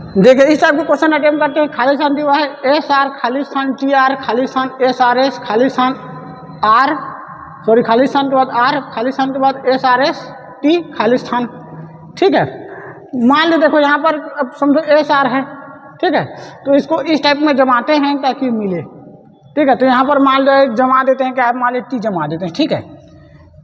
देखिए इस टाइप के क्वेश्चन अटेम्प्ट करते हैं। खाली स्थान दिया है एस आर, खाली स्थान टी आर, खाली स्थान एस आर एस, खाली स्थान आर, सॉरी खाली स्थान के बाद आर, खाली स्थान के बाद एस आर एस टी, खाली स्थान। ठीक है, मान लो देखो यहाँ पर अब समझो एस आर है, ठीक है, तो इसको इस टाइप में जमाते हैं ताकि मिले। ठीक है, तो यहाँ पर मान लो जमा देते हैं, क्या मान लो टी जमा देते हैं। ठीक है,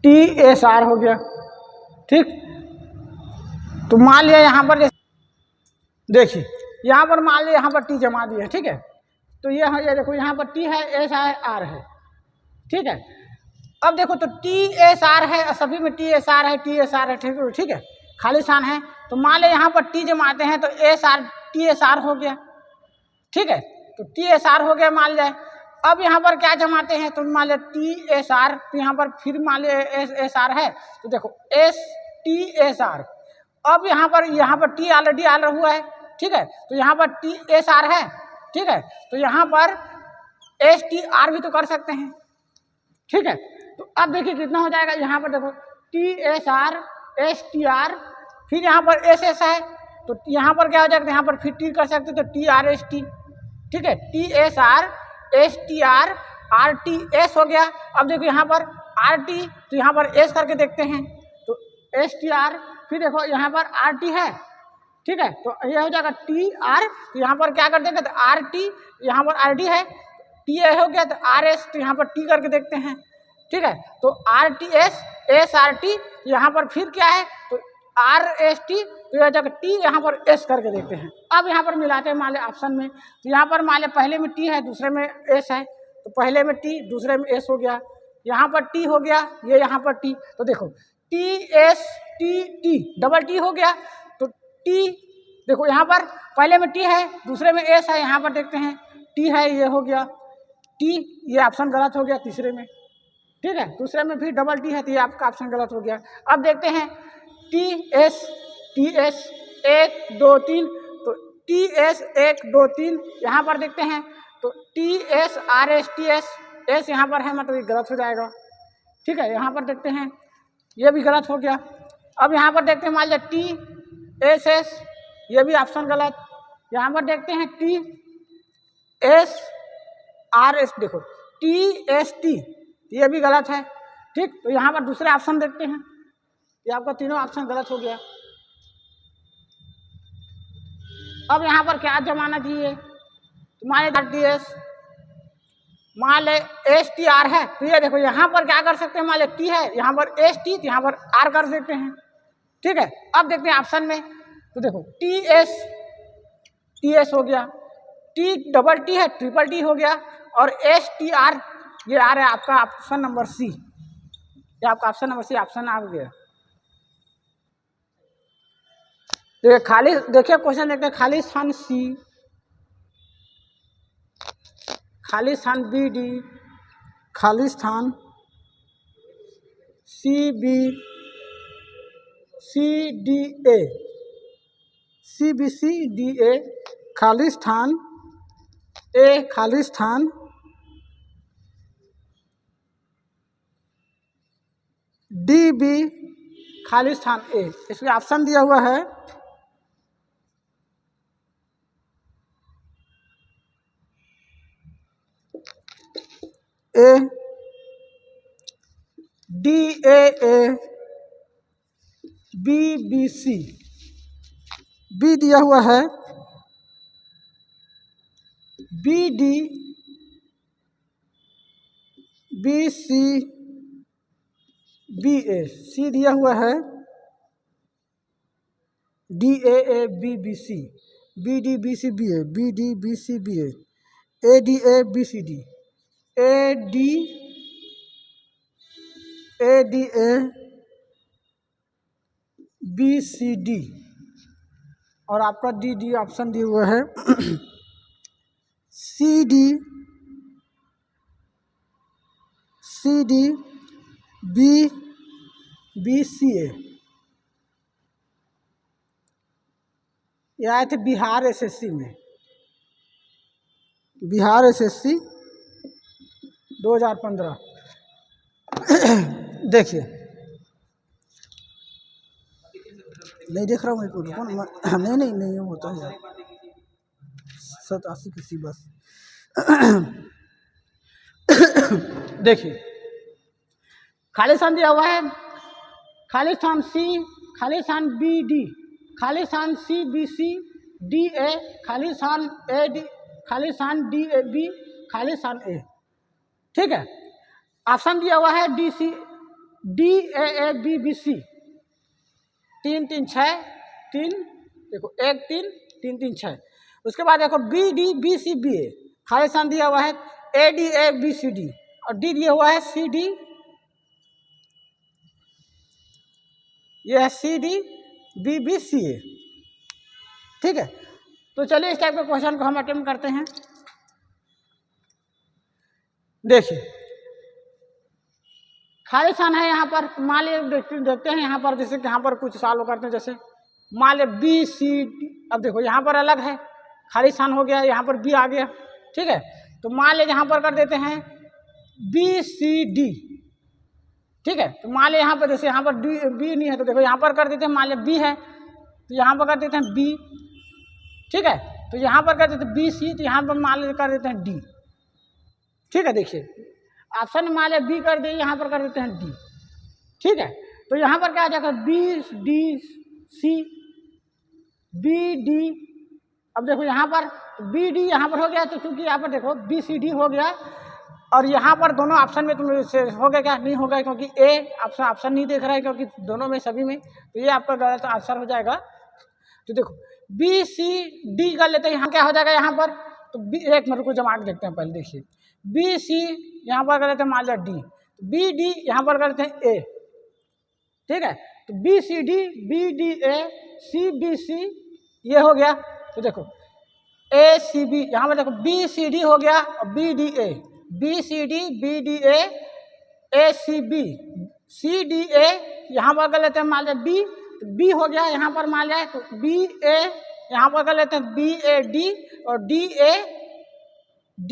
टी एस आर हो गया। ठीक, तो मान लिया यहाँ पर देखिए यहाँ पर मान लिया यहाँ पर टी जमा दिया। ठीक है, तो ये देखो यहाँ पर टी है, एस है, आर है। ठीक है, अब देखो तो टी एस आर है, सभी में टी एस आर है, टी एस आर है। ठीक है, खाली स्थान है, तो मान लिया यहाँ पर टी जमाते हैं तो S R T S R हो गया। ठीक है, तो टी एस आर हो गया मान लिया। अब यहाँ पर क्या जमाते हैं तो मान लिया टी एस आर, तो यहाँ पर फिर मान लिया एस एस आर है, तो देखो एस टी एस आर। अब यहाँ पर टी ऑलरेडी आ हुआ है। ठीक है, तो यहाँ पर टी एस आर है। ठीक है, तो यहाँ पर एस टी आर भी तो कर सकते हैं। ठीक है, तो अब देखिए कितना हो जाएगा। यहाँ पर देखो T S R S T R, फिर यहाँ पर एस एस है, तो यहाँ पर क्या हो जाएगा, यहाँ पर फिर टी कर सकते तो टी आर एस टी। ठीक है, T S R S T R R T S हो गया। अब देखो यहाँ पर आर टी, तो यहाँ पर एस करके देखते हैं, तो एस टी आर, फिर देखो यहाँ पर आर टी है। ठीक है, तो यह हो जाएगा टी आर, तो यहाँ पर क्या कर देंगे तो आर टी, यहाँ पर आर डी है, टी ए हो गया, तो आर एस, तो यहाँ पर टी करके देखते हैं। ठीक है, तो R T S S R T, यहाँ पर फिर क्या है तो आर एस टी, तो यह जगह टी, यहाँ पर एस करके देखते हैं। अब यहाँ पर मिलाते हैं मान लें ऑप्शन में, तो यहाँ पर मान लें पहले में टी है, दूसरे में एस है, तो पहले में टी, दूसरे में एस हो गया, यहाँ पर टी हो गया, ये यहाँ पर टी, तो देखो T S T T double T हो गया। तो टी देखो यहाँ पर पहले में टी है, दूसरे में एस है, यहाँ पर देखते हैं टी है, ये हो गया टी, ये ऑप्शन गलत हो गया तीसरे में। ठीक है, दूसरे में फिर डबल टी है, तो ये आपका ऑप्शन गलत हो गया। अब देखते हैं टी एस 1 2 3, तो टी एस 1 2 3 यहाँ पर देखते हैं, तो T S R S T S, S यहाँ पर है, मतलब ये गलत हो जाएगा। ठीक है, यहाँ पर देखते हैं ये भी गलत हो गया। अब यहाँ पर देखते हैं मान लिया टी एस एस, ये भी ऑप्शन गलत। यहाँ पर देखते हैं टी एस आर एस, देखो टी एस टी, ये भी गलत है। ठीक, तो यहाँ पर दूसरे ऑप्शन देखते हैं, ये आपका तीनों ऑप्शन गलत हो गया। अब यहाँ पर क्या जमाना चाहिए, तो मान लें टी एस, मान ले एस टी आर है, तो ये देखो यहाँ पर क्या कर सकते हैं, मान ले टी है, यहाँ पर एस टी, तो यहाँ पर आर कर सकते हैं। ठीक है, अब देखते हैं ऑप्शन में, तो देखो टी एस हो गया, टी डबल टी है, ट्रिपल टी हो गया, और एस टी आर, ये आ रहा है आपका ऑप्शन नंबर सी, ये आपका ऑप्शन नंबर सी ऑप्शन आ गया। देखिए खाली, देखिए क्वेश्चन देखते हैं, खाली स्थान सी, खाली स्थान बी डी, खाली स्थान C B C D A, C B C D A, खाली स्थान ए, खाली स्थान डी बी, खाली स्थान ए। इसमें ऑप्शन दिया हुआ है A, D A, B B C, B दिया हुआ है B D, B C, B A, C दिया हुआ है D A B B C, B D B C B A, B D B C B A D A B C D, A D A B C D, और आपका D D option दिया हुआ है C D B B C A. ये आए थे Bihar SSC में, Bihar SSC 2015। देखिए नहीं देख रहा हूँ, नहीं होता है। 87 की सी बस। देखिए खाली स्थान दिया हुआ है, खाली स्थान सी, खाली स्थान बी डी, खाली स्थान C B C D A, खाली स्थान ए डी, खाली स्थान डी ए बी, खाली स्थान ए। ठीक है, ऑप्शन दिया हुआ है D C D A B B C, 3 3 6 3, देखो 1 3 3 3 6। उसके बाद देखो B D B C B A, खाली स्थान दिया हुआ है A D A B C D, और डी दिया हुआ है सी डी, यह है C D B B C A. ठीक है, तो चलिए इस टाइप के क्वेश्चन को हम अटेम्प्ट करते हैं। देखिए खाली स्थान है यहाँ पर, मान लिया देखते हैं यहाँ पर, जैसे कि यहाँ पर कुछ सॉल्व करते हैं। जैसे मान लिया बी सी डी, अब देखो यहाँ पर अलग है, खाली स्थान हो गया, यहाँ पर बी आ गया। ठीक है, तो मान लिया यहाँ पर कर देते हैं बी सी डी। ठीक है, तो मान लिया यहाँ पर, जैसे यहाँ पर डी बी नहीं है तो देखो यहाँ पर कर देते हैं, मान लिया बी है तो यहाँ पर कर देते हैं बी। ठीक है, तो यहाँ पर कर देते हैं बी सी, तो यहाँ पर मान लिया कर देते हैं डी। ठीक है, देखिए ऑप्शन में मान लिया बी कर दिए, यहाँ पर कर देते हैं डी। ठीक है, तो यहाँ पर क्या आ जाएगा B D C B D. अब देखो यहाँ पर बी डी यहाँ पर हो गया, तो चूंकि यहाँ पर देखो बी सी डी हो गया, और यहाँ पर दोनों ऑप्शन में तुम हो गया क्या, नहीं होगा, क्योंकि ए ऑप्शन नहीं देख रहा है, क्योंकि दोनों में सभी में, तो ये आपका गलत आंसर हो जाएगा। तो देखो बी सी डी कर लेते हैं, यहाँ क्या हो जाएगा यहाँ पर, तो बी, एक मिनट को जमा के देखते हैं पहले। देखिए बी सी यहाँ पर कर लेते हैं मान लिया डी, बी डी यहाँ पर कर लेते हैं ए। ठीक है, तो B C D B D A C B C, ये हो गया। तो देखो ए सी बी, यहाँ पर देखो बी सी डी हो गया, और B D A, B C D B D A C B C D A, यहाँ पर कर लेते हैं मान लिया बी, तो बी हो गया यहाँ पर मान लिया, तो बी ए यहाँ पर कर लेते हैं बी ए डी, और डी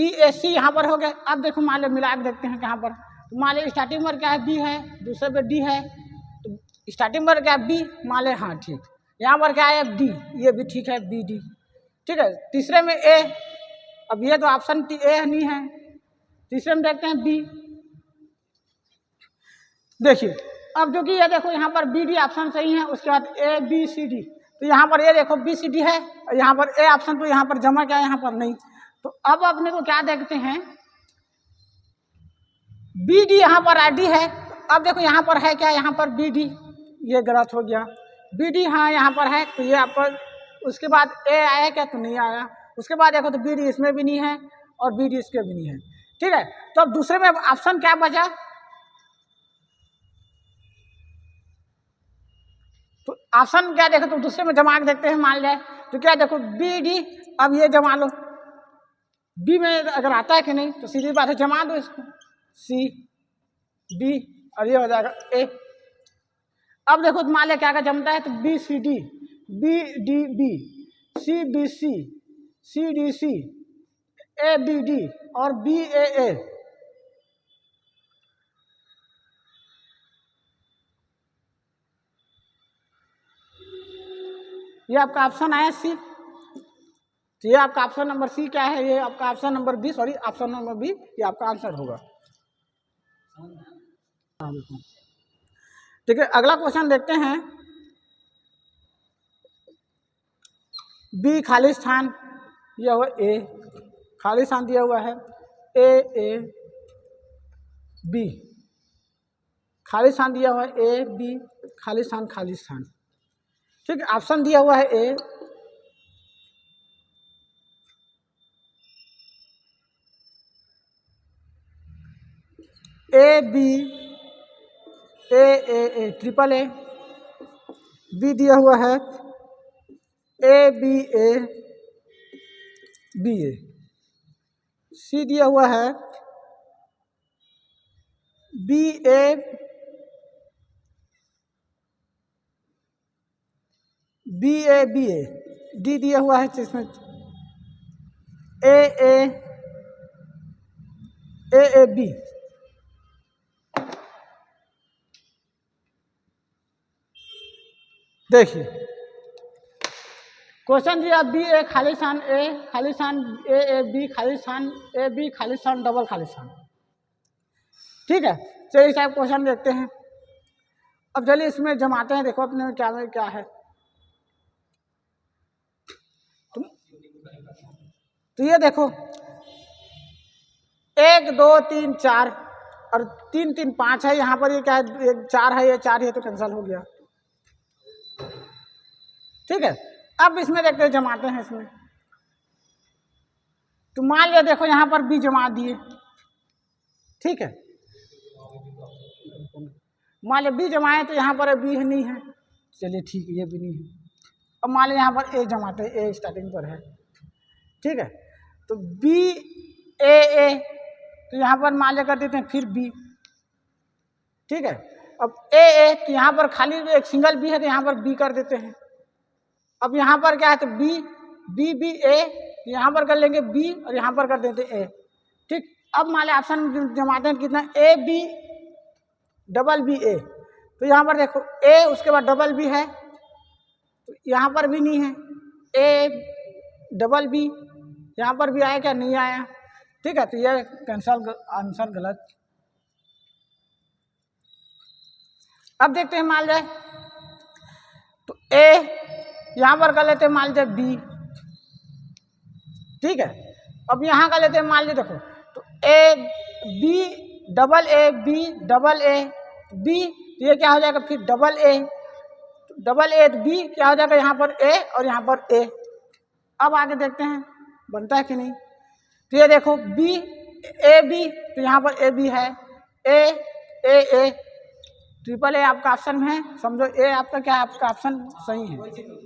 ए सी यहाँ पर हो गया। अब देखो मान लिया मिला के देखते हैं कहाँ पर, तो मान लिया स्टार्टिंग में क्या है बी है, दूसरे पे डी है, तो स्टार्टिंग में क्या है बी, मान लिया हाँ ठीक, यहाँ पर क्या है डी, ये भी ठीक है बी डी। ठीक है, तीसरे में ए, अब ये तो ऑप्शन ए नहीं है, तीसरे में देखते हैं बी। देखिए अब जो कि ये देखो यहाँ पर बी डी ऑप्शन सही है, उसके बाद ए बी सी डी, तो यहाँ पर ये देखो बी सी डी है, और यहाँ पर ए ऑप्शन तो यहाँ पर जमा क्या है, यहाँ पर नहीं। तो अब अपने को क्या देखते हैं, बी डी यहाँ पर डी है, तो अब देखो यहाँ पर है क्या, यहाँ पर बी डी, ये गलत हो गया, बी डी हाँ यहाँ पर है, तो ये आपका, उसके बाद ए आया क्या, तो नहीं आया। उसके बाद देखो तो बी डी इसमें भी नहीं है, और बी डी इसके भी नहीं है। ठीक है, तो अब दूसरे में ऑप्शन क्या बचा, तो ऑप्शन क्या देखो, तो दूसरे में जमा के देखते हैं मान लिया, तो क्या देखो बी डी, अब ये जमा लो, बी में अगर आता है कि नहीं, तो सीधी बात है जमा दो इसको, सी डी, और ये हो जाएगा ए। अब देखो तो मान लिया क्या क्या जमता है, तो B C D B D B C B C C D C A B D और बी ए। ये आपका ऑप्शन आया सी, तो ये आपका ऑप्शन नंबर सी क्या है, ये आपका option number B, sorry option number B, ये आपका आंसर होगा। ठीक है, अगला क्वेश्चन देखते हैं। बी खाली स्थान दिया हुआ ए, खाली स्थान दिया हुआ है ए बी, खाली स्थान दिया हुआ है ए बी, खाली स्थान खाली स्थान। ठीक है, ऑप्शन दिया हुआ है A B A triple A, B दिया हुआ है ए बी ए, सी दिया हुआ है B A B A, D दिया हुआ है जिसमें ए बी। देखिए क्वेश्चन दिया बी ए खालिस्तान ए खालिस्तान ए बी खालिस्तान ए बी खालिस्तान डबल खालिस्तान। ठीक है, चलिए इस टाइप क्वेश्चन देखते हैं। अब चलिए इसमें जमाते हैं, देखो अपने में क्या है। तो ये देखो 1 2 3 4 और 3 3 5 है, यहाँ पर ये क्या है 4 है, ये 4 है तो कैंसिल हो गया। ठीक है, अब इसमें देखते हैं जमाते हैं इसमें। तो मान लिया देखो यहाँ पर बी जमा दिए। ठीक है, मान लिया बी जमाए तो यहाँ पर बी नहीं है, चलिए ठीक है ये भी नहीं है। अब मान लिया यहाँ पर ए जमाते हैं, ए स्टार्टिंग पर है। ठीक है, तो बी ए तो यहाँ पर मान लिया कर देते हैं फिर बी। ठीक है, अब ए तो यहाँ पर खाली एक सिंगल बी है तो यहाँ पर बी कर देते हैं। अब यहाँ पर क्या है तो बी ए, यहाँ पर कर लेंगे बी और यहाँ पर कर देते ए। ठीक, अब मान लिया ऑप्शन जमाते हैं कितना ए बी डबल बी ए। तो यहाँ पर देखो ए उसके बाद डबल बी है, तो यहाँ पर भी नहीं है, ए डबल बी यहाँ पर भी आया क्या, नहीं आया। ठीक है, तो यह कैंसल आंसर गलत। अब देखते हैं मान जाए तो ए यहाँ पर कर लेते हैं मान लीजिए बी। ठीक है, अब यहाँ कर लेते हैं मान लीजिए देखो तो A B double A B double A B, तो ये क्या हो जाएगा फिर डबल ए तो बी क्या हो जाएगा यहाँ पर ए और यहाँ पर ए। अब आगे देखते हैं बनता है कि नहीं। तो ये देखो बी ए बी, तो यहाँ पर ए बी है, ए ट्रिपल ए आपका ऑप्शन है, समझो ए आपका क्या है, आपका ऑप्शन सही है।